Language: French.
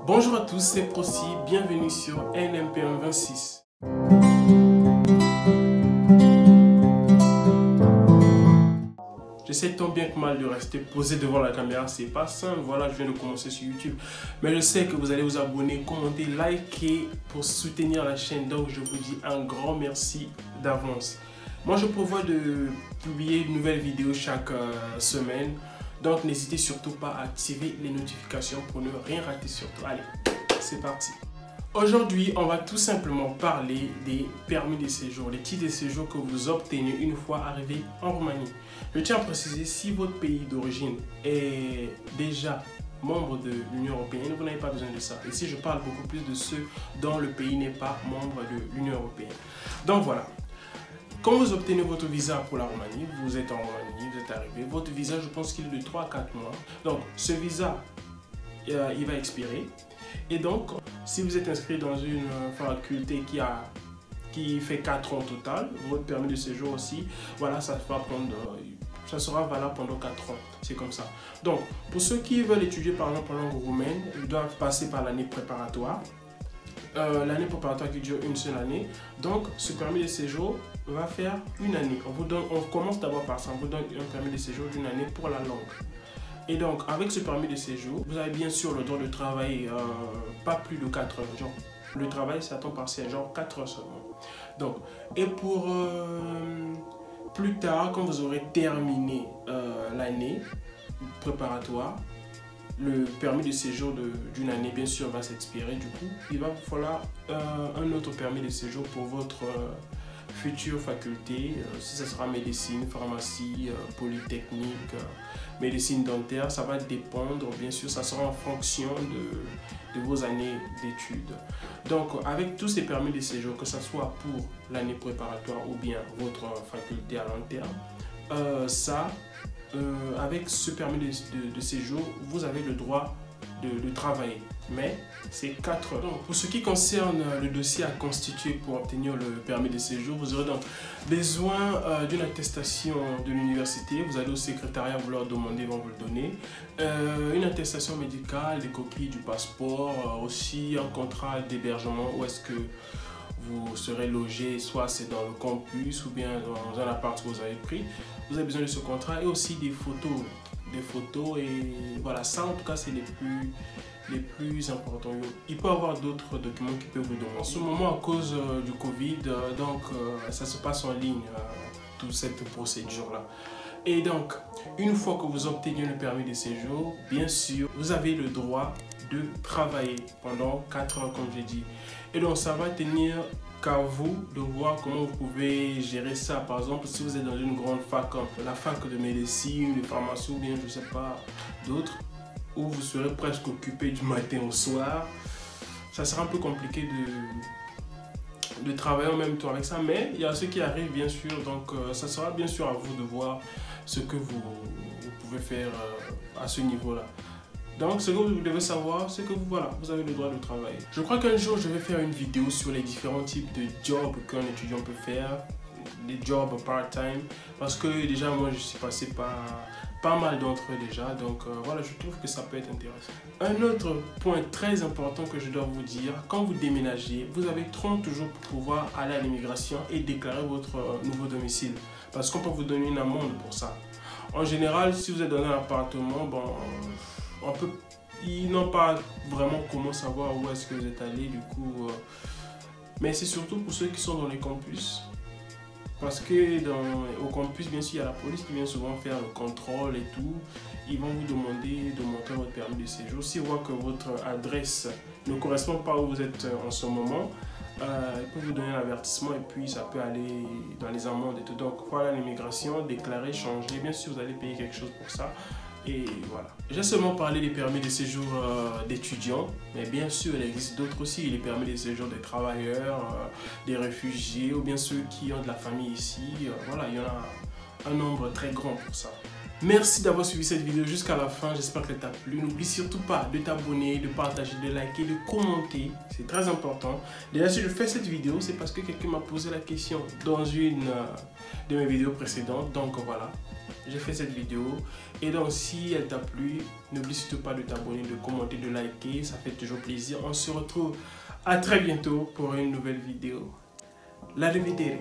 Bonjour à tous, c'est Procy, bienvenue sur NMPM 26. J'essaie tant bien que mal de rester posé devant la caméra, c'est pas simple, voilà, je viens de commencer sur YouTube. Mais je sais que vous allez vous abonner, commenter, liker pour soutenir la chaîne, donc je vous dis un grand merci d'avance. Moi je prévois de publier une nouvelle vidéo chaque semaine, donc n'hésitez surtout pas à activer les notifications pour ne rien rater surtout. Allez, c'est parti. Aujourd'hui, on va tout simplement parler des permis de séjour, les titres de séjour que vous obtenez une fois arrivé en Roumanie. Je tiens à préciser, si votre pays d'origine est déjà membre de l'Union européenne, vous n'avez pas besoin de ça. Ici, je parle beaucoup plus de ceux dont le pays n'est pas membre de l'Union européenne. Donc voilà. Quand vous obtenez votre visa pour la Roumanie, vous êtes en Roumanie, vous êtes arrivé, votre visa, je pense qu'il est de 3 à 4 mois. Donc, ce visa, il va expirer. Et donc, si vous êtes inscrit dans une faculté qui fait 4 ans au total, votre permis de séjour aussi, voilà, ça sera valable pendant 4 ans. C'est comme ça. Donc, pour ceux qui veulent étudier par exemple en langue roumaine, ils doivent passer par l'année préparatoire. L'année préparatoire qui dure une seule année. Donc, ce permis de séjour va faire une année. On commence d'abord par ça. On vous donne un permis de séjour d'une année pour la langue. Et donc, avec ce permis de séjour, vous avez bien sûr le droit de travailler pas plus de 4 heures. Genre, le travail, c'est à temps partiel, genre 4 heures seulement. Donc, et pour plus tard, quand vous aurez terminé l'année préparatoire, le permis de séjour d'une année, bien sûr, va s'expirer. Du coup, il va vous falloir un autre permis de séjour pour votre future faculté. Si ça sera médecine, pharmacie, polytechnique, médecine dentaire, ça va dépendre. Bien sûr, ça sera en fonction de vos années d'études. Donc, avec tous ces permis de séjour, que ce soit pour l'année préparatoire ou bien votre faculté à long terme, avec ce permis de séjour, vous avez le droit de travailler, mais c'est 4 heures. Donc, pour ce qui concerne le dossier à constituer pour obtenir le permis de séjour, vous aurez donc besoin d'une attestation de l'université. Vous allez au secrétariat, vous leur demandez, ils vont vous le donner. Une attestation médicale, des copies du passeport, aussi un contrat d'hébergement où est-ce que vous serez logé, soit c'est dans le campus ou bien dans un appart que vous avez pris. Vous avez besoin de ce contrat et aussi des photos. Et voilà, ça en tout cas c'est les plus importants. Il peut y avoir d'autres documents qui peuvent vous demander. En ce moment, à cause du Covid, donc ça se passe en ligne, toute cette procédure-là. Et donc, une fois que vous obtenez le permis de séjour, bien sûr, vous avez le droit de travailler pendant 4 heures, comme j'ai dit. Et donc, ça va tenir qu'à vous de voir comment vous pouvez gérer ça. Par exemple, si vous êtes dans une grande fac, comme la fac de médecine, de pharmacie ou bien, je ne sais pas, d'autres, où vous serez presque occupé du matin au soir, ça sera un peu compliqué de travailler en même temps avec ça. Mais il y a ceux qui arrivent, bien sûr. Donc, ça sera bien sûr à vous de voir ce que vous pouvez faire à ce niveau-là. Donc, ce que vous devez savoir, c'est que vous avez le droit de travailler. Je crois qu'un jour, je vais faire une vidéo sur les différents types de jobs qu'un étudiant peut faire, des jobs part-time, parce que déjà, moi, je suis passé par pas mal d'entre eux déjà, donc voilà, je trouve que ça peut être intéressant. Un autre point très important que je dois vous dire, quand vous déménagez, vous avez 30 jours pour pouvoir aller à l'immigration et déclarer votre nouveau domicile, parce qu'on peut vous donner une amende pour ça. En général, si vous êtes dans un appartement, bon, ils n'ont pas vraiment comment savoir où est-ce que vous êtes allé, du coup. Mais c'est surtout pour ceux qui sont dans les campus. Parce que au campus, bien sûr, il y a la police qui vient souvent faire le contrôle et tout. Ils vont vous demander de montrer votre permis de séjour. S'ils voient que votre adresse ne correspond pas où vous êtes en ce moment, ils peuvent vous donner un avertissement et puis ça peut aller dans les amendes et tout. Donc voilà, l'immigration, déclarer, changer. Bien sûr, vous allez payer quelque chose pour ça. Et voilà. J'ai seulement parlé des permis de séjour d'étudiants, mais bien sûr, il existe d'autres aussi. Les permis de séjour des travailleurs, des réfugiés, ou bien ceux qui ont de la famille ici. Voilà, il y en a un nombre très grand pour ça. Merci d'avoir suivi cette vidéo jusqu'à la fin. J'espère qu'elle t'a plu. N'oublie surtout pas de t'abonner, de partager, de liker, de commenter. C'est très important. Déjà, si je fais cette vidéo, c'est parce que quelqu'un m'a posé la question dans une de mes vidéos précédentes. Donc voilà. j'ai fait cette vidéo. Et donc si elle t'a plu, n'oublie surtout pas de t'abonner, de commenter, de liker, ça fait toujours plaisir. On se retrouve à très bientôt pour une nouvelle vidéo. La Arrivederci.